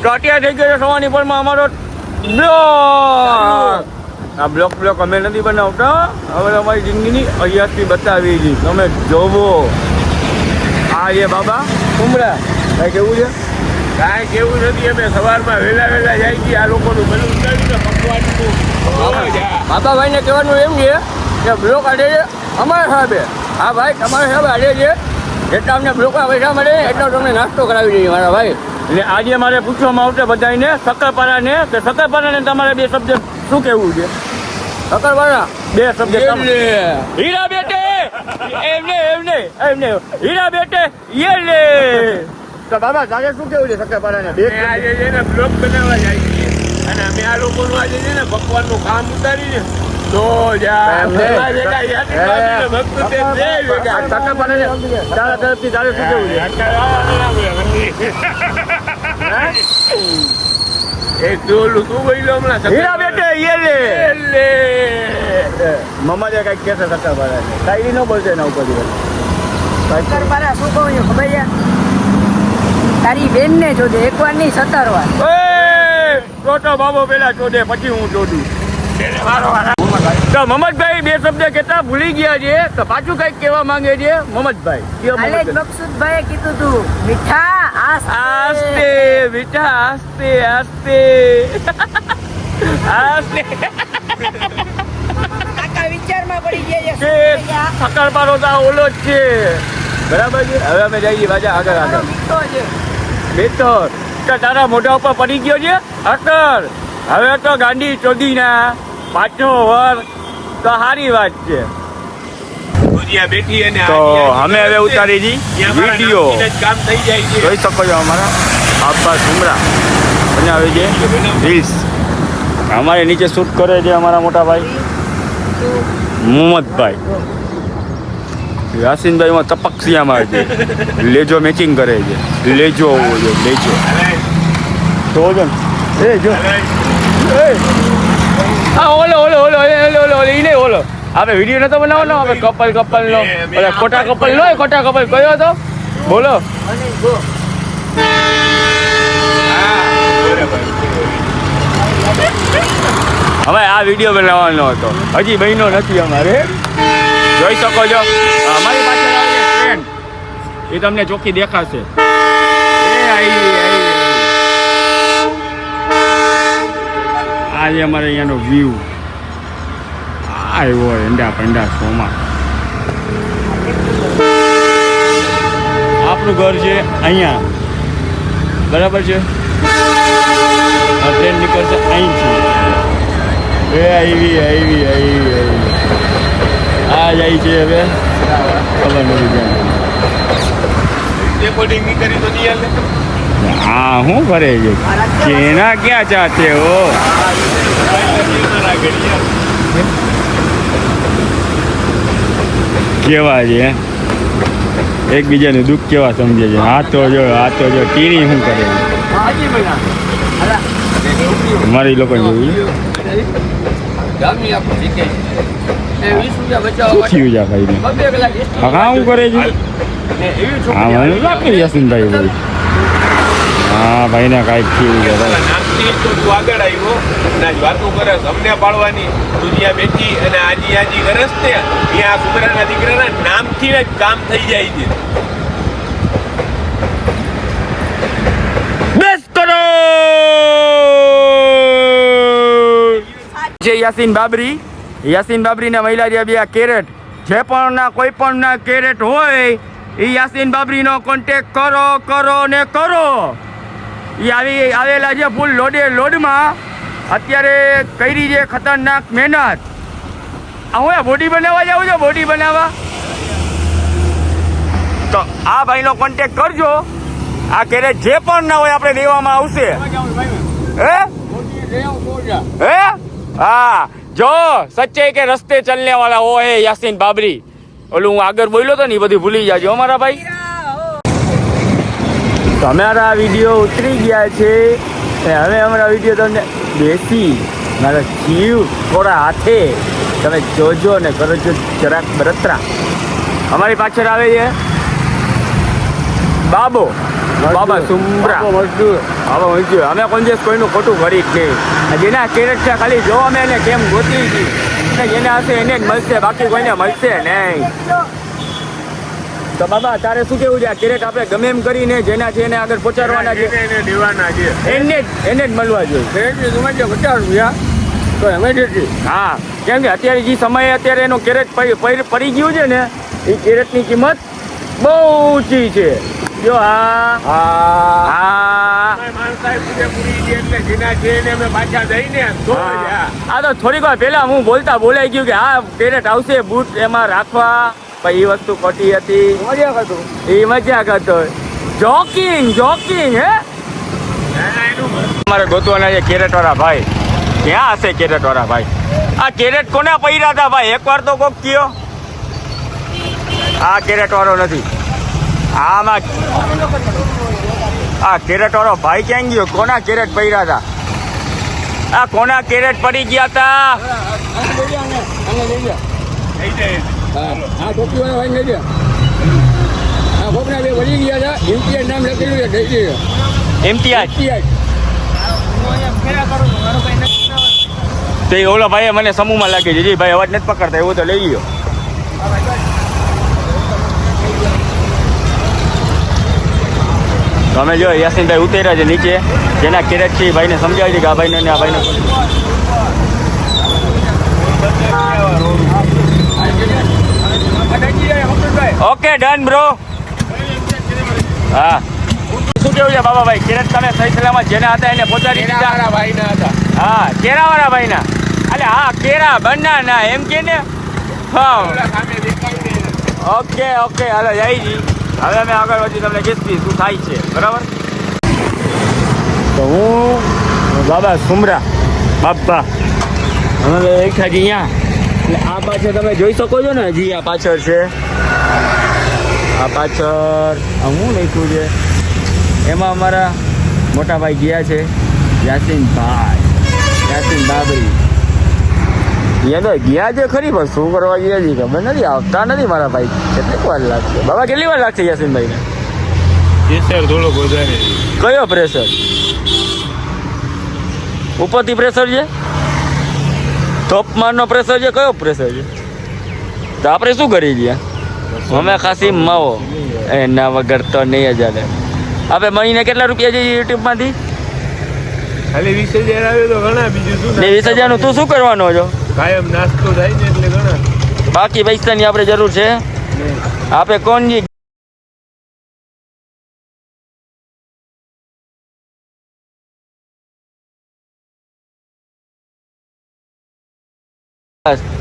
તો અત્યારે થઈ ગયો છે સવારની પરમાં અમારો બ્લોક અમે નથી બનાવતા. હવે અમારી જિંદગીની અયાસથી બતાવી છે. તમે જોવો આ એ બાબા ઉમરા કાંઈ કેવું છે? કાંઈ કેવું નથી. અમે સવારમાં વહેલા જાય છીએ. આ લોકોનું પેલું ઉતાર્યું ભગવાનનું. બાબાભાઈને કહેવાનું એમ છે કે બ્લોક આડે છે અમારા સાહેબે. હા ભાઈ તમારા સાહેબ આડે છે. જેટલા અમને બ્લોકના પૈસા મળે એટલો તમને નાસ્તો કરાવી દઈએ મારા ભાઈ. એટલે આજે મારે પૂછવામાં આવશે બધાને શક્કરપારાને કે શક્કરપારાને તમારે બે શબ્દ શું કહેવું છે? શક્કરપારા બે શબ્દ હીરા બેટે એમને હીરા બેટે એ લે. તો બાબા તારે શું કેવું છે શક્કરપારાને? આજે છે ને બ્લોક બનાવવા જાય છીએ અને અમે આ લોકોનું આજે છે ને ભગવાનનું કામ ઉતારીને તો તારા તરફથી તારે શું કેવું છે? એક ડોલું તું બોલ્યો હમણાં હીરા બેટે એ લે. મમ્મા કઈક કહેશે શક્કરપારાને. કાંઈ ન બોલશે એના ઉપર શક્કરપારા શું કહું છું ખબર છે? તારી બેન ને જોજે, એકવાર નહીં 17 વાર. ટોટો બાબો પેલા ચોદે પછી હું ચોદું. તો મમતભાઈ બે શબ્દ કેતા ભૂલી ગયા છે તો પાછું કઈક કહેવા માંગે છે મમતભાઈ. અલેજ મકસુદભાઈએ કીધું તું મીઠા આસ્તે મીઠા આસ્તે આસ્તે આસ્તે. કાકા વિચારમાં પડી ગયા કે શક્કરપારો તો ઓલો જ છે. બરાબર છે. હવે અમે જઈએ પાછા આગળ આગળ. મીઠો છે. બેટો તો તારા મોઢા ઉપર પડી ગયો છે અસર. હવે તો ગાંડી ચોધી ના પાછો વર તો સારી વાત છે. બેઠી અને તો અમે હવે ઉતારી દી વિડીયો કામ થઈ જાય છે. જોઈ શકો છો અમારા આબ્બા સુમરા બનાવે છે રીલ્સ. અમારે નીચે શૂટ કરે છે અમારા મોટા ભાઈ મોહમ્મદભાઈ. યાસીનભાઈમાં તપકસિયા મારે છે. લેજો મેચિંગ કરે છે. લેજો હોવો જોઈએ લેજો તો જો ને એ જો હા ઓલો ઈને ઓલો આપણે વિડીયો નતો બનાવવાનો. આપણે કપલ નો ખોટા કપલ નો ખોટા કપલ કયો હતો બોલો. હવે આ વિડીયો બનાવવાનો હતો. હજી બહેનો નથી અમારે. જોઈ શકો છો અમારી પાછળ આવે છે ટ્રેન. એ તમને ચોખ્ખી દેખાશે. આ છે અમારે અહીંયાનો વ્યૂ. આવ્યો ઈંડા પંડા સોમાં. આપણું ઘર છે અહીંયા. બરાબર છે. ટ્રેન નીકળશે અહીંથી. આવી આ જાય છે હવે ખબર નથી ક્યાં. હા શું કરે છે? કેના ક્યાં ચાહતે હો? કેવા છે એકબીજાનું દુઃખ કેવા સમજે છે. આ તો જો ટીણી શું કરે છે મારી લોકો જોયું. શું થયું છે ભાઈ ને? હા શું કરે છે? હા મને લાગે યાસીનભાઈ ભાઈ. હા ભાઈ ને કાંઈક થયું છે આગળ આવ્યો વાતો કરે અમને પાડવાની દુનિયા બેઠી અને આજી ગરજ ને ત્યાં કુમરાના દીકરાના નામથી જ કામ થઈ જાય છે. યાસીન બાબરી ને મહિલા જે બે કેરેટ જે પણ ના કોઈ પણ ના કેરેટ હોય એ યાસીન બાબરી નો કોન્ટેક્ટ કરો ને કરો. એ આવેલા છે ફૂલ લોડમાં. અત્યારે કરી છે ખતરનાક મહેનત. હું બોડી બનાવવા જાઉં છું. બોડી બનાવવા તો આ ભાઈનો કોન્ટેક્ટ કરજો. આ કેરેટ જે પણ ના હોય આપણે દેવામાં આવશે. હે હા જો સચ્ચે કે રસ્તે ચલને વાળા ઓ હે યાસીન બાબરી. ઓલું હું આગળ બોલ્યો તો ને એ બધું ભૂલી જાજો અમારા ભાઈ. તમારા વિડીયો ઉતરી ગયા છે. હવે અમારા વિડીયો તમને બેસી મારા જીવ થોડા હાથે તમે જોજો ને કરજો જરાક બરતરા. અમારી પાછળ આવે છે બાબા સુમરા. હવે હું છું અમે કોઈ દિવસ કોઈનું ખોટું કરી જ નહીં. જેના કેરેટ છે ખાલી જો અમે એને કેમ ગોતી હતી અને જેને હશે એને જ મળશે, બાકી કોઈને મળશે નહીં. તો બાબા તારે શું કેવું છે? આ કેરેટ આપણે ગમે એમ કરીને જેના છે એને આગળ પહોંચાડવાના છે, એને દેવાના છે. એને જ મળવા જોઈએ. કેરેટની કિંમત છે 50 રૂપિયા. તો એમ જ હતી. હા, કેમ કે અત્યારે જે સમયે અત્યારે એનો કેરેટ પડી ગયું છે ને એ કેરેટની કિંમત બહુ ઊંચી છે. જો હા માણસાઈ પૂરેપૂરી છે એટલે જેના છે એને અમે પાછા દઈને તો જ આ. આ તો થોડીક વાર પહેલા હું બોલાઈ ગયું કે હા કેરેટ આવશે બૂટ એમાં રાખવા, પણ એ વસ્તુ ખોટી હતી. મજાક હતું. એ મજાક હતો. જોકિંગ હે. અમારે ગોતવાના છે કેરેટ વાળા ભાઈ. ક્યાં હશે કેરેટ વાળા ભાઈ? આ કેરેટ કોના પહેર્યા હતા ભાઈ? એકવાર તો કોક કયો. આ કેરેટ વાળો નથી. આમાં આ કેરેટ વાળો ભાઈ ક્યાં ગયો? કોના કેરેટ પહેર્યા હતા? આ કોના કેરેટ પડી ગયા હતા? થઈ જાય. આ ટોપી વાળા ભાઈ લઈ આ કોકના બે વળી ગયા હતા. ઇમ્તિયાઝ નામ લખેલું છે. થઈ ગયું ઇમ્તિયાઝ. તો એ ઓલો ભાઈ મને સમૂહમાં લાગે છે. જી ભાઈ અવાજ નથી પકડતા એવું તો લઈ ગયો. તો અમે જો યાસીનભાઈ ઉતર્યા છે નીચે. જેના કેરેટ છે એ ભાઈને સમજાવી છે કે આ ભાઈને ને આ ભાઈને. Okay done bro. હા શું કેવું છે બાબાભાઈ? કેરેટ તમે સહી સલામત જેના હતા એને પહોંચાડી દીધા? મારા ભાઈના હતા. હા કેરાવાળા ભાઈના. અલે હા કેરા બનાના એમ કે ને. હા સામે દેખાય ને. ઓકે હાલો જયજી. હવે અમે આગળ વધી તમને કહીશું શું થાય છે. બરાબર. તો હું બાબા સુમરા બાપા અમે એક અહીંયા એટલે આ પાછળ તમે જોઈ શકો છો ને. હજી આ પાછળ છે. આ પાછળ હું લખ્યું છે એમાં અમારા મોટા ભાઈ ગયા છે યાસીન બાબરી. એ તો ગયા છે ખરી પણ શું કરવા ગયા છે ખબર નથી. આવતા નથી મારા ભાઈ. કેટલીક વાર લાગશે બાબા? કેટલી વાર લાગશે યાસીનભાઈને? પ્રેશર થોડો વધારે. કયો પ્રેશર? ઉપરથી પ્રેશર છે? તોપમાનનો પ્રેશર છે? કયો પ્રેશર છે? તો આપણે શું કરી ગયા? અમે ખાસી માવો એના વગર તો નહીં જ ચાલે. આપણે મહિને કેટલા રૂપિયા છે યુટ્યુબમાંથી? ખાલી 20,000 આવે તો ઘણા. બીજું શું? 20,000 તું શું કરવાનો છો? કાયમ નાસ્તો થાય ને એટલે ઘણા. બાકી પૈસાની આપણે જરૂર છે? આપણે કોણ જી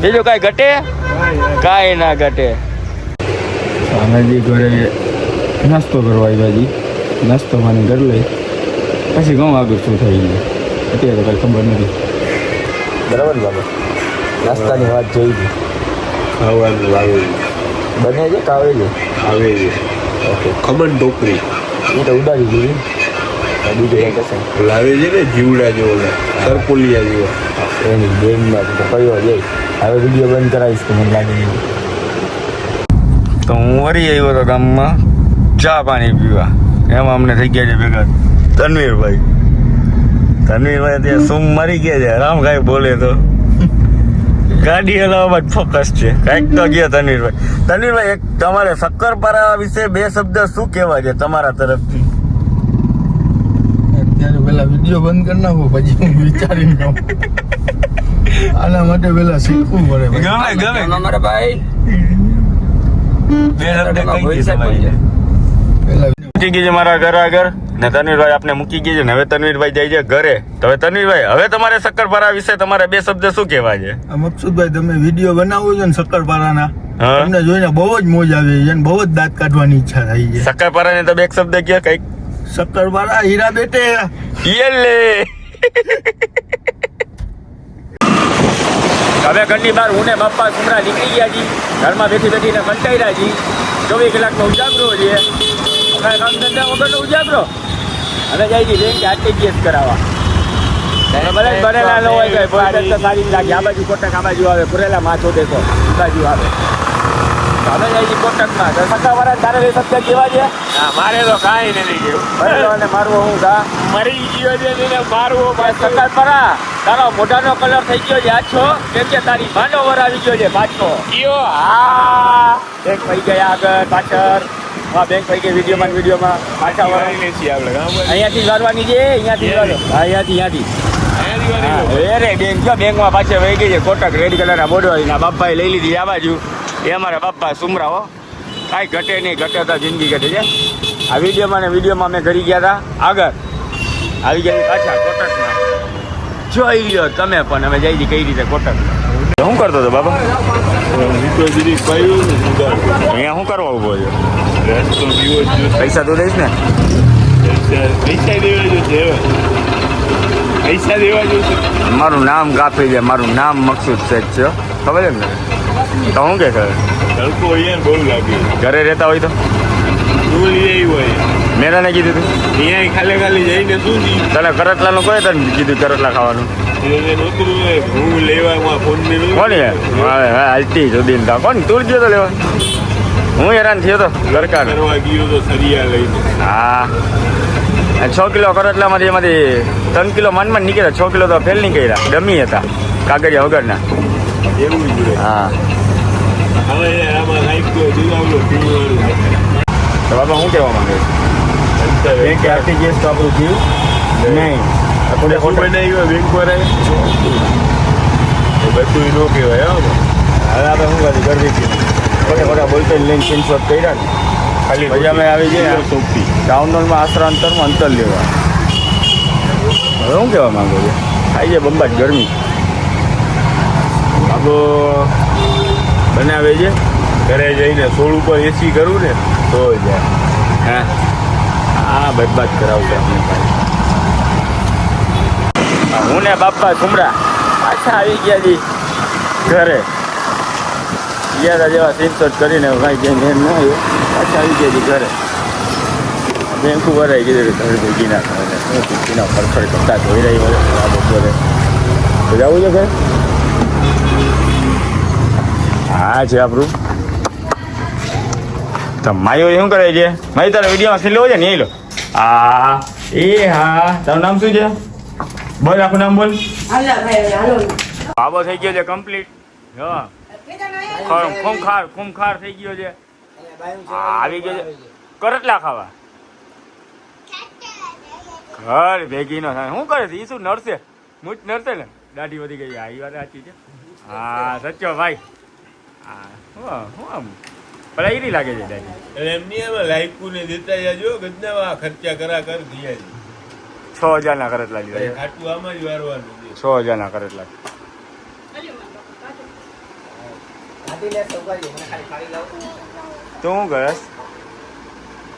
બીજું કાંઈ ઘટે? કાંઈ ના ઘટે. સામેજી ઘરે નાસ્તો કરવા આવ્યા જી. નાસ્તો માની ઘર લઈ પછી ઘઉં આગળ શું થઈ ગયું અત્યારે તો કાંઈ ખબર નથી. બરાબર બાબા નાસ્તાની વાત જોઈ હતી. ખાવાનું આવે બને છે કે આવે છે? આવે છે. ઓકે ખમણ ઢોકળી એ તો ઉડાડી દીધી. બીજું કંઈ કશે લાવે છે ને જીવડા જેવો સરપોલિયા જેવો. એની બેનમાં તો કયો જાય. હવે વિડીયો બંધ કરાવીશ તો મને લાગે. તો હું વળી આવ્યો હતો ગામમાં ચા પાણી પીવા. એમાં અમને થઈ ગયા છે ભેગા તનવીરભાઈ ત્યાં સુમ મરી ગયા છે. રામભાઈ બોલે તો ગાડી હલાવવામાં જ ફોકસ છે. કાંઈક તો ગયા તનવીરભાઈ એક તમારે શક્કરપારા વિશે 2 શબ્દ શું કહેવા છે તમારા તરફથી? અત્યારે પેલા વિડીયો બંધ કરી નાખો પછી હું વિચારીને કહું. આના માટે પેલા શીખવું પડે. ગમે અમારા ભાઈ 2 શબ્દ કઈ છે પેલા મૂકી ગઈ છે મારા ઘર આગળ ને તનવીરભાઈ આપને મૂકી ગઈ છે ને હવે તનવીરભાઈ જાય છે ઘરે. તો હવે તનવીરભાઈ હવે તમારે શક્કરપારા વિશે તમારે 2 શબ્દ શું કહેવા છે? મકસુદભાઈ તમે વિડીયો બનાવો છો ને શક્કરપારાના હા તમને જોઈને બહુ જ મોજ આવે છે અને બહુ જ દાંત કાઢવાની ઈચ્છા થઈ છે. શક્કરપારાને તમે 1 શબ્દ કહો કઈક. શક્કરપારા હીરા બેટે યેલે હવે ઘરની બહાર હું ને બાપા સુમરા નીકળી ગયા છી. ઘરમાં બેઠીને કંટાળ્યા છી. 24 કલાકનો ઉજાગરો છે. કામ ધંધા વગરનો ઉજાગરો. હવે જાય છે બેંક આરટીજીએસ કરાવવા. બનેલા ન હોય કઈ સારી લાગે. આ બાજુ કોટક આ બાજુ આવે. પુરેલા માથો દેખો આ બાજુ આવે. અમે જાય કોટકમાં તો સત્તાવાળા તારે લઈ શકતા કેવા છે હા મારે તો કાંઈ નથી કેવું ભરેલો અને મારવો હું ગા મરી ગયો છે એને મારવો પાછો સત્તાપરા તારો મોઢાનો કલર થઈ ગયો છે આછો કેમ કે તારી ભાંડો વર આવી ગયો છે પાછો કયો હા બેંક પડી ગયા આગળ પાછળ હા બેંક પડી ગઈ વિડીયોમાં પાછા વર આપણે ગામ અહીંયાથી વારવાની છે અહીંયાથી વારો હા અહીંયાથી અહીંયાથી અરે બેંક જો બેંકમાં પાછળ વહી ગઈ છે કોટક રેડ કલરના બોર્ડર એના બાપાએ લઈ લીધી આ બાજુ એ અમારા બાપા સુમરા હો કાંઈ ઘટે નહીં ઘટે તો જિંદગી ઘટે છે આ વિડીયોમાં મેં કરી ગયા હતા આગળ આવી ગયા પાછા કોટકમાં જોઈ લ્યો તમે પણ અમે જઈ કઈ રીતે કોટક શું કરતો હતો બાબા અહીંયા શું કરવા ઉભો છે પૈસા તું દઈશ ને પૈસા દેવા જોશે મારું નામ કાપી છે મારું નામ મકસૂદ શેખ છે ખબર છે ને તો શું કે ખબર તડકો હોય ને બહુ લાગે ઘરે રહેતા હોય તો તું લઈ આવી હોય મેં તને કીધું હતું અહીંયા ખાલી જઈને શું થયું તને કરટલાનું કોઈ તને કીધું કરટલા ખાવાનું નહોતું હું લેવા ફોન ને કોણ હાલતી જુદીન તા કોણ તું ગયો તો લેવા હું હેરાન થયો તો સરકાર કરવા ગયો તો સરિયા લઈને હા 6 કિલો કરટલામાંથી એમાંથી 3 કિલો માનમાં નીકળ્યા 6 કિલો તો ફેલ નીકળ્યા ડમી હતા કાગળિયા વગરના એવું જ હા હવે આમાં રાખ્યો દીવાલો તો બાબા શું કહેવા માંગે છે બેંક આરટીજીએસ તો આપણું થયું નહીં શું બનાવ્યું બેંક પર બધું ન કહેવાય હવે આપણે શું કરી કરવી હતી ખોટા બોલતો લઈને સ્ક્રીનશોટ કર્યા ને ખાલી પછી અમે આવી જઈએ સોંપી ટાઉનમાં આશરા અંતરમાં અંતર લેવા હવે શું કહેવા માંગુ છું થાય છે બંબાટ ગરમી બાબો બનાવે છે ઘરે જઈને સોળ ઉપર એસી કરું ને તો જાય હા હા બરબાદ કરાવશે આપણે ભાઈ હું ને બાપા સુમરા પાછા આવી ગયા જી ઘરે ગયા હતા જેવા સ્ક્રીનશોટ કરીને કાંઈ જેમ એમ ન આવ્યું પાછા આવી ગયા જી ઘરે બેંકું ભરાઈ કીધું કે ઘરે ભેગી ના ખીના ફરફડ કરતા જોઈ રહી હોય આ બપોરે તો જવું છે ઘરે હા છે આપણું તો માયો શું કરે છે મારી તારા વિડીયોમાં સીન લેવો છે ને એ લો હા એ હા તારું નામ શું છે બોલ આખું નામ બોલ બાબો થઈ ગયો છે કમ્પ્લીટ હા ખૂમખાર થઈ ગયો છે આવી ગયો છે કરટલા ખાવા ઘર ભેગી નો થાય શું કરે છે એ શું નડશે મૂચ નડશે ને દાઢી વધી ગઈ આ વાત સાચી છે હા સચ્ચો ભાઈ હા હું આમ પડાઈ લાગે છે દાદી અને એમની આમાં લાયકું ને દેતા જાજો ગજના ખર્ચા કરા કર ગયા 6,000 કરટલા લીધા ખાટું આમાં જ વારવાનું 6,000 કરટલા તું શું કરસ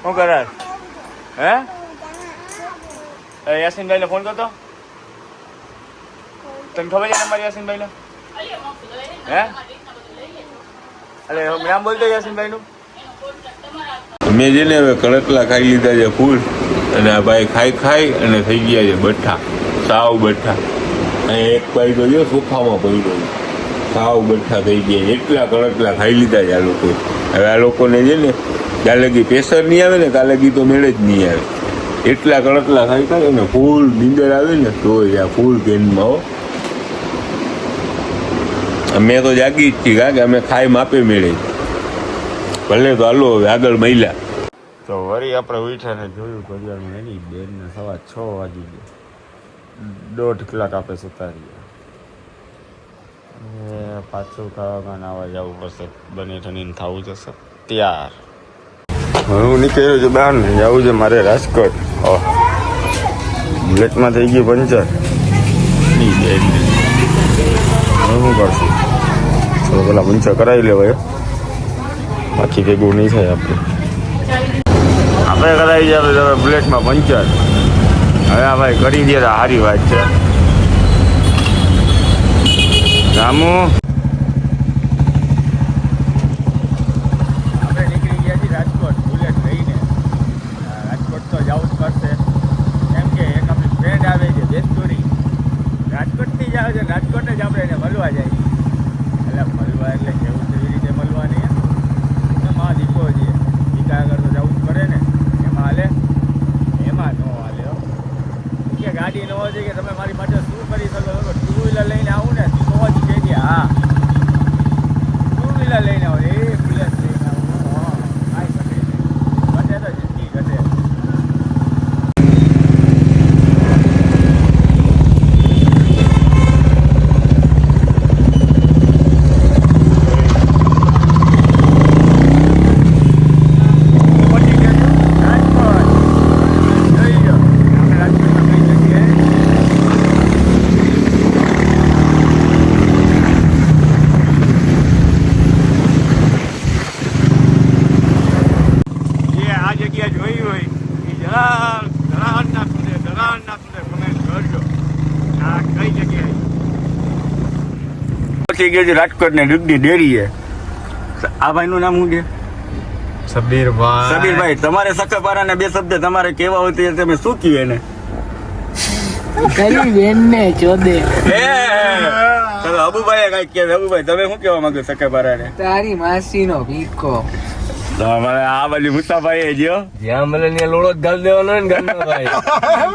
શું કરસ હે યાસીનભાઈ ને ફોન કરતો તને ખબર છે નંબર યાસીનભાઈ નો હે અરે નામ બોલતો યાસીનભાઈ નું મેં જેને હવે કડકલા ખાઈ લીધા છે ફૂલ અને આ ભાઈ ખાઈ અને થઈ ગયા છે બઠ્ઠા સાવ બઠ્ઠા અહીં એક ભાઈ તો જો સોફામાં પડ્યો સાવ બઠ્ઠા થઈ ગયા એટલા કડકલા ખાઈ લીધા છે આ લોકો હવે આ લોકોને છે ને ત્યાં લગી પ્રેશર નહીં આવે ને ત્યાં લગી તો મેળે જ નહીં આવે એટલા કડકલા ખાઈ ને ફૂલ નીંદર આવે ને તો જ આ ફૂલ પેનમાં હો મેં તો જાગી જ છીએ કે અમે ખાઈ માપે મેળે ભલે તો હાલો હવે આગળ મહિલા તો વળી આપણે ઉઠ્યા ને જોયું ઘડિયાળમાં એની બેનને 6:15 વાગી ગયા 1.5 કલાક આપણે સુતા રહ્યા હવે પાછું ખાવામાં નાવા જવું પડશે બને ઠણીને થવું જશે ત્યાર હું નીકળ્યો છું બહાર ને જવું છે મારે રાજકોટ બુલેટમાં થઈ ગયું પંચર શું કરશું તો પેલા પંચર કરાવી લેવાય બાકી ભેગું નહીં થાય આપણે કરાવી જાય હવે બુલેટમાં પંચર હવે આ ભાઈ કરી દે તો સારી વાત છે રામુ આપણે નીકળી ગયા છીએ રાજકોટ બુલેટ લઈને રાજકોટ તો જવું જ પડશે કેમ કે એક આપણી ફ્રેન્ડ આવે છે બેસ્ટોરી રાજકોટથી જ આવે છે રાજકોટ જ આપણે એને મળવા જાય એટલે મળવા એટલે કેવું છે એવી રીતે મળવાની નક્કી ન હોવું જોઈએ કે તમે મારી માટે શું કરી શકો છો. ટુ વ્હીલર લઈને આવું ને તો જ કહેજે હા. ટુ વ્હીલર લઈને આવો એ બુલેટ લઈને આવું હા કાંઈ ઘટે નહીં. ઘટે તો જિંદગી ઘટે. રાજકોટ ને દૂધની ડેરી છે. આ ભાઈ નું નામ શું છે? સબીરભાઈ. તમારે સકરપારાના બે શબ્દ તમારે કેવા હોય તે તમે શું કહ્યું એને? તારી બેનને ચોદે. ચલો અબુભાઈ કઈક કે અબુભાઈ તમે શું કહેવા માંગો સકરપારાને? તારી માસીનો ભીખો. તમારે આ બાજુ મુસાભાઈ જો જ્યાં મને ત્યાં લોડો જ ગાળ દેવાનો હોય ને ગામના ભાઈ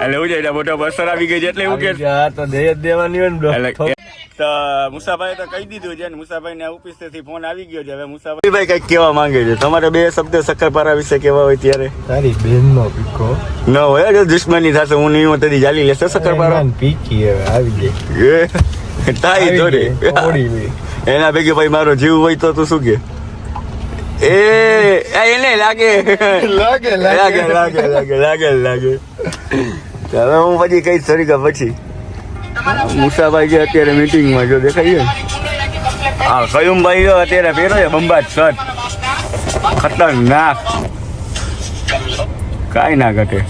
એટલે એવું જાય મોટો બસર આવી ગઈ છે એટલે એવું કે આ તો દે જ દેવાની હોય ને એટલે તો મુસાભાઈ તો કહી દીધું છે ને મુસાભાઈ ને ઓફિસેથી ફોન આવી ગયો છે. હવે મુસાભાઈ કઈક કહેવા માંગે છે. તમારે બે શબ્દ સકરપારા વિશે કેવા હોય ત્યારે તારી બેનનો ભીખો ન હોય જો દુશ્મની થશે હું નહીં હોતી ચાલી લેશે સકરપારા પીકી હવે આવી ગઈ તાઈ દોરે એના ભેગી ભાઈ મારો જીવ હોય તો તું શું કે એને લાગે હવે હું પછી કઈ તરીકા પછી મુસાભાઈ જે અત્યારે મીટિંગમાં જો દેખાય હા કયુમભાઈ જો અત્યારે પહેરો છે બંબાદ શર્ટ ખતરનાક કાંઈ ના ઘટે.